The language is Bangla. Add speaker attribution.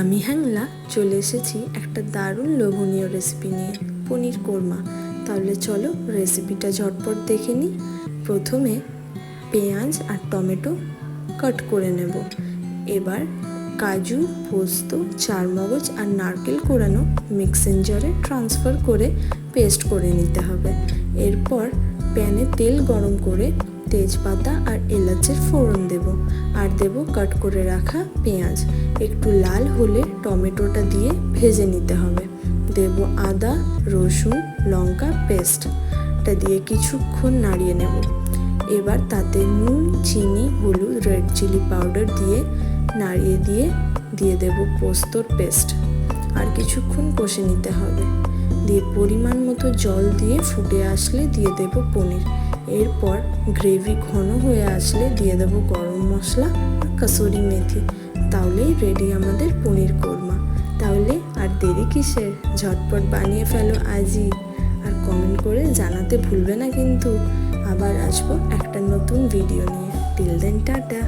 Speaker 1: আমি হ্যাংলা চলে এসেছি একটা দারুণ লোভনীয় রেসিপি নিয়ে, পনির কোরমা। তাহলে চলো রেসিপিটা ঝটপট দেখে নিই। প্রথমে পেঁয়াজ আর টমেটো কাট করে নেব। এবার কাজু, পোস্ত, চারমগজ আর নারকেল কোড়ানো মিক্সিং জারে ট্রান্সফার করে পেস্ট করে নিতে হবে। এরপর প্যানে তেল গরম করে তেজপাতা আর এলাচের ফোড়ন দেব, আর দেব কাট করে রাখা পেঁয়াজ। একটু লাল হলে টমেটোটা দিয়ে ভেজে নিতে হবে। দেব আদা, রসুন, লঙ্কা পেস্টটা দিয়ে কিছুক্ষণ নাড়িয়ে নেব। এবার তাতে নুন, চিনি, হলুদ, রেড চিলি পাউডার দিয়ে নাড়িয়ে দিয়ে দেব পোস্তর পেস্ট, আর কিছুক্ষণ কষে নিতে হবে। দিয়ে পরিমাণ মতো জল দিয়ে ফুটে আসলে দিয়ে দেব পনির। এরপর গ্রেভি ঘন হয়ে আসলে দিয়ে দেব গরম মশলা আর কাসুরি মেথি। তাহলেই রেডি আমাদের পনির কোরমা। তাহলে আর দেরি কিসের, ঝটপট বানিয়ে ফেলো আজই। আর কমেন্ট করে জানাতে ভুলবে না কিন্তু। আবার আসবো একটা নতুন ভিডিও নিয়ে। Till then tata.